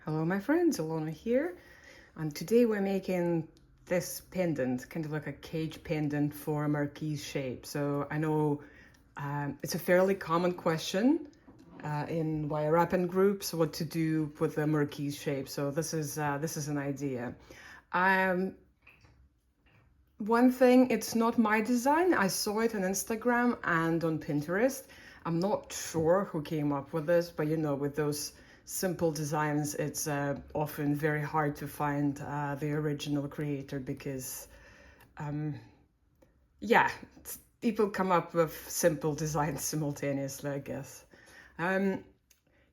Hello my friends, Alona here, and today we're making this pendant, kind of like a cage pendant for a Marquise shape. So I know it's a fairly common question in wire wrapping groups, what to do with the Marquise shape. So this is an idea. One thing, it's not my design. I saw it on Instagram and on Pinterest. I'm not sure who came up with this, but you know, with those simple designs, it's often very hard to find the original creator because, yeah, people come up with simple designs simultaneously, I guess.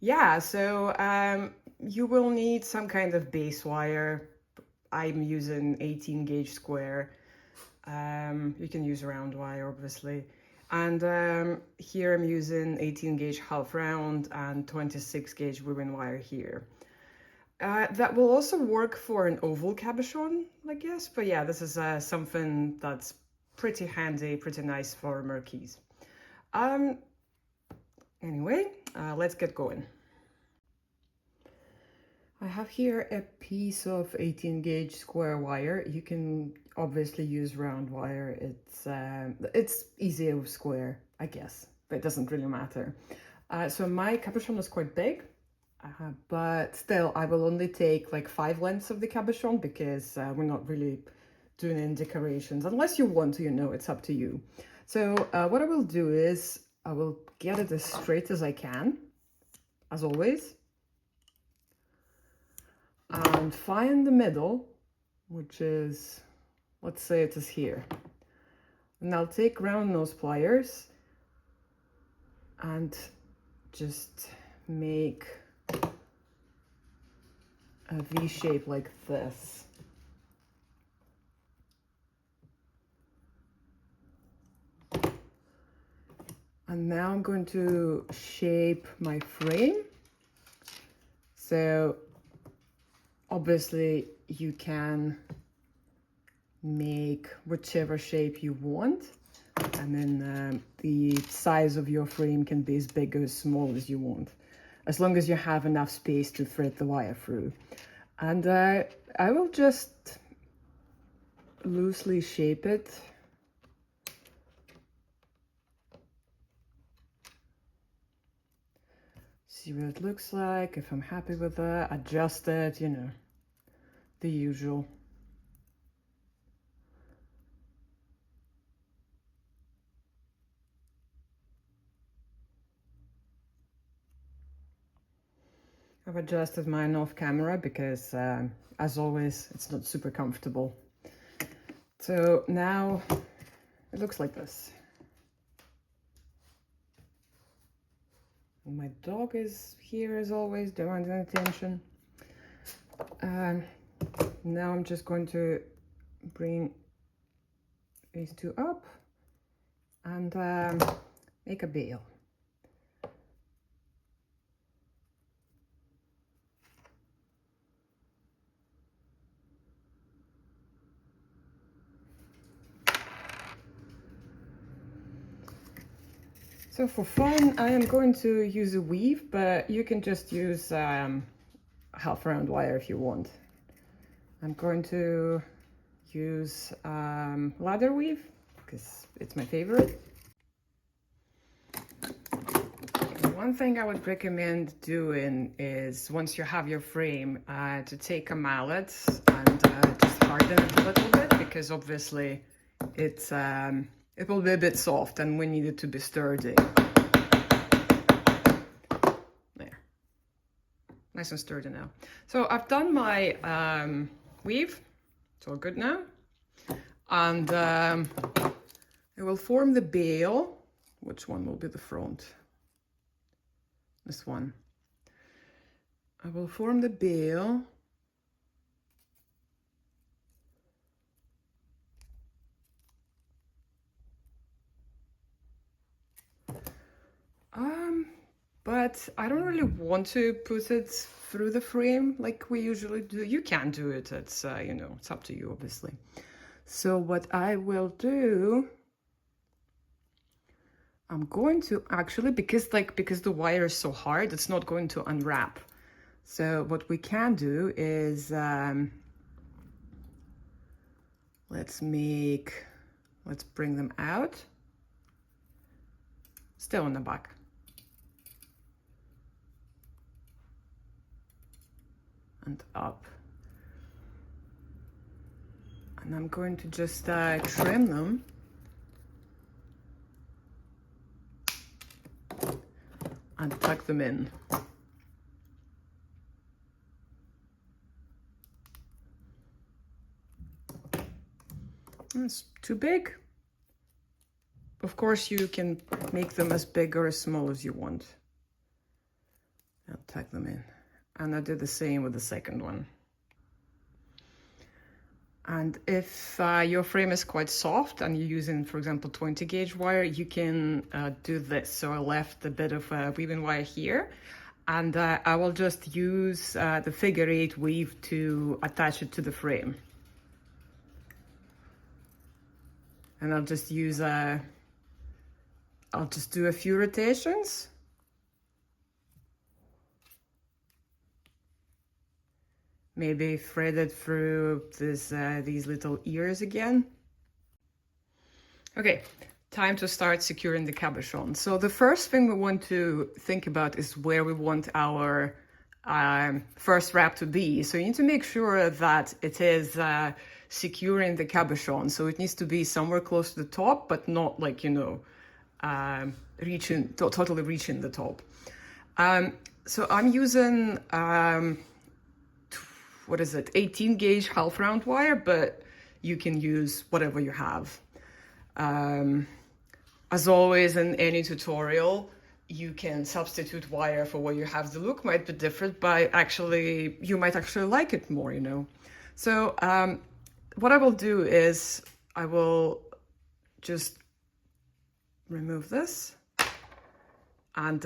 Yeah, so you will need some kind of base wire. I'm using 18 gauge square. You can use round wire, obviously. And here I'm using 18 gauge half round and 26 gauge woven wire here. That will also work for an oval cabochon, I guess. But yeah, this is something that's pretty handy, pretty nice for Marquise. Anyway, let's get going. I have here a piece of 18 gauge square wire. You can obviously use round wire. It's easier with square, I guess, but it doesn't really matter. So my cabochon is quite big, but still I will only take like 5 lengths of the cabochon because we're not really doing any decorations. Unless you want to, you know, it's up to you. So what I will do is I will get it as straight as I can, as always. And find the middle, which is, let's say it is here. And I'll take round nose pliers and just make a V shape like this. And now I'm going to shape my frame. So obviously, you can make whichever shape you want, and then the size of your frame can be as big or as small as you want, as long as you have enough space to thread the wire through. And I will just loosely shape it. See what it looks like. If I'm happy with that, adjust it, you know, the usual. I've adjusted mine off camera because, as always, it's not super comfortable. So now it looks like this. My dog is here as always, demanding attention. Now I'm just going to bring these two up and make a bail. So for fun, I am going to use a weave, but you can just use half round wire if you want. I'm going to use ladder weave because it's my favorite. One thing I would recommend doing is, once you have your frame, to take a mallet and just harden it a little bit, because obviously it's it will be a bit soft and we need it to be sturdy. There. Nice and sturdy now. So I've done my weave. It's all good now. And I will form the bail. Which one will be the front? This one. I will form the bail. But I don't really want to put it through the frame like we usually do. You can do it, it's, you know, it's up to you, obviously. So what I will do, I'm going to actually, because the wire is so hard, it's not going to unwrap. So what we can do is, let's bring them out, still on the back. And up. And I'm going to just trim them. And tuck them in. It's too big. Of course, you can make them as big or as small as you want. I'll tuck them in. And I do the same with the second one. And if your frame is quite soft and you're using, for example, 20 gauge wire, you can do this. So I left a bit of weaving wire here, and I will just use the figure-8 weave to attach it to the frame. And I'll just use I'll just do a few rotations. Maybe thread it through these little ears again. Okay, time to start securing the cabochon. So the first thing we want to think about is where we want our first wrap to be. So you need to make sure that it is securing the cabochon. So it needs to be somewhere close to the top, but not like, you know, totally reaching the top. So I'm using, what is it, 18 gauge half round wire, but you can use whatever you have. As always in any tutorial, you can substitute wire for what you have. The look might be different, but actually, you might actually like it more, you know. So what I will do is I will just remove this and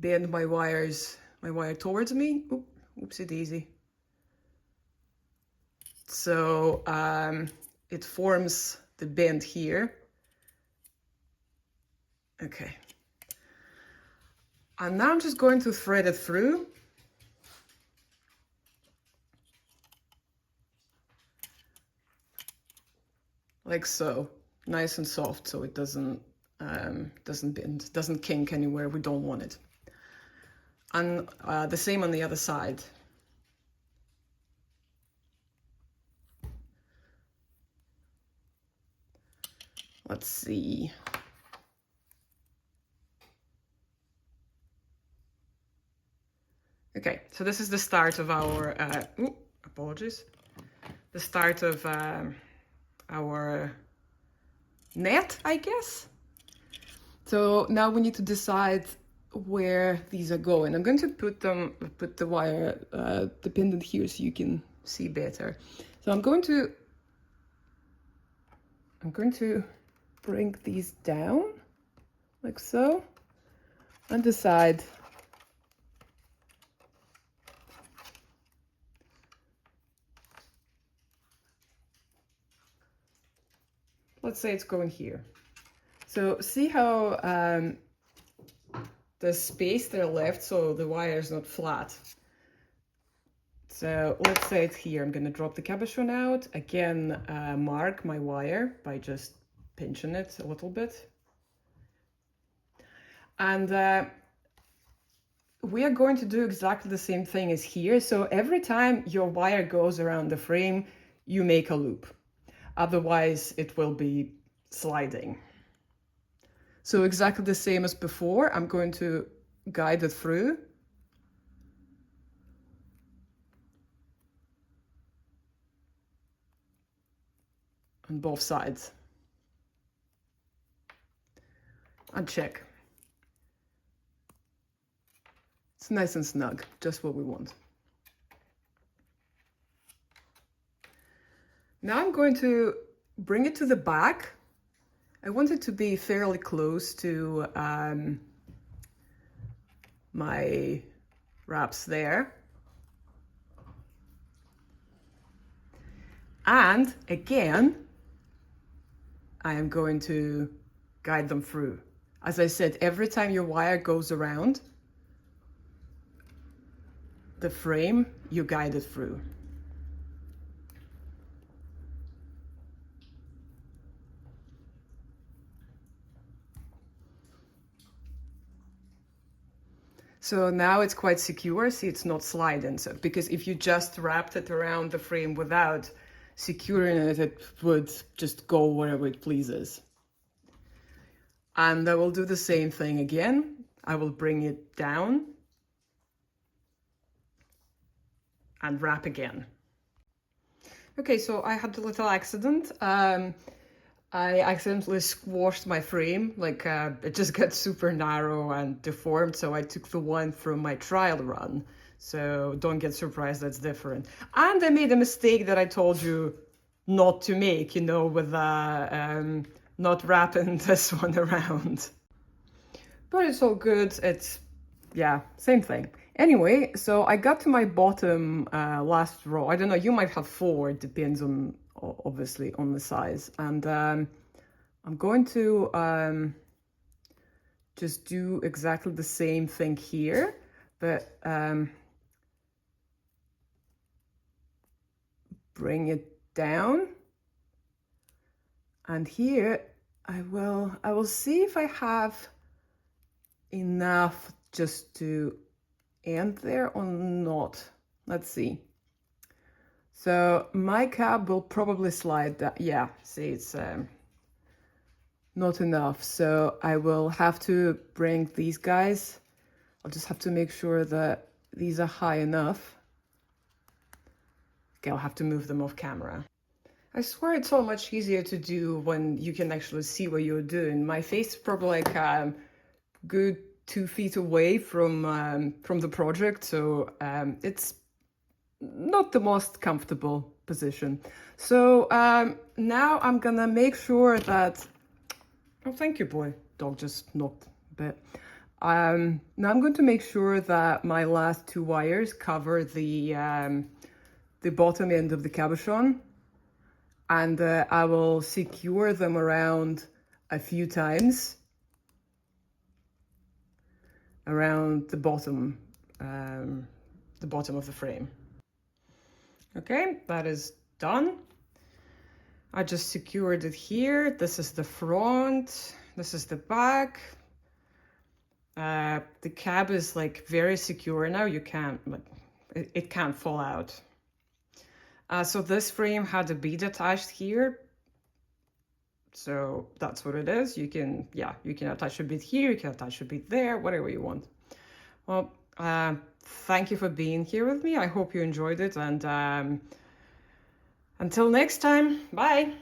bend my wire towards me. Oopsie daisy. So it forms the bend here. Okay. And now I'm just going to thread it through. Like so, nice and soft, so it doesn't bend, doesn't kink anywhere we don't want it. And the same on the other side. Let's see. Okay, so this is the start of our, apologies. The start of our net, I guess. So now we need to decide where these are going. I'm going to put the wire, the pendant here so you can see better. So I'm going to bring these down like so and decide let's say it's going here. So see how the space there left, so the wire is not flat. So let's say it's here. I'm going to drop the cabochon out. Again, mark my wire by just pinching it a little bit. And we are going to do exactly the same thing as here. So every time your wire goes around the frame, you make a loop. Otherwise, it will be sliding. So exactly the same as before, I'm going to guide it through. On both sides. And check. It's nice and snug, just what we want. Now I'm going to bring it to the back. I want it to be fairly close to my wraps there. And again, I am going to guide them through. As I said, every time your wire goes around, the frame you guide it through. So now it's quite secure, see it's not sliding. So, because if you just wrapped it around the frame without securing it, it would just go wherever it pleases. And I will do the same thing again. I will bring it down and wrap again. Okay, so I had a little accident. I accidentally squashed my frame, like it just got super narrow and deformed, so I took the one from my trial run. So don't get surprised, that's different. And I made a mistake that I told you not to make, you know, with not wrapping this one around. But it's all good, it's, yeah, same thing. Anyway, so I got to my bottom last row. I don't know, you might have 4, it depends on, obviously, on the size. And I'm going to just do exactly the same thing here, but bring it down. And here I will see if I have enough just to end there or not. Let's see. So my cab will probably slide that. Yeah, see, it's not enough. So I will have to bring these guys. I'll just have to make sure that these are high enough. Okay, I'll have to move them off camera. I swear it's so much easier to do when you can actually see what you're doing. My face is probably like good 2 feet away from the project, so it's not the most comfortable position. So now I'm gonna make sure that, oh, thank you, boy. Dog just knocked a bit. Now I'm going to make sure that my last 2 wires cover the bottom end of the cabochon, and I will secure them around a few times around the bottom of the frame. Okay, that is done. I just secured it here. This is the front, this is the back. The cab is like very secure now. You can't, like, it can't fall out. So this frame had a bead attached here. So that's what it is. You can, yeah, you can attach a bit here, you can attach a bit there, whatever you want. Well, thank you for being here with me. I hope you enjoyed it, and until next time, bye.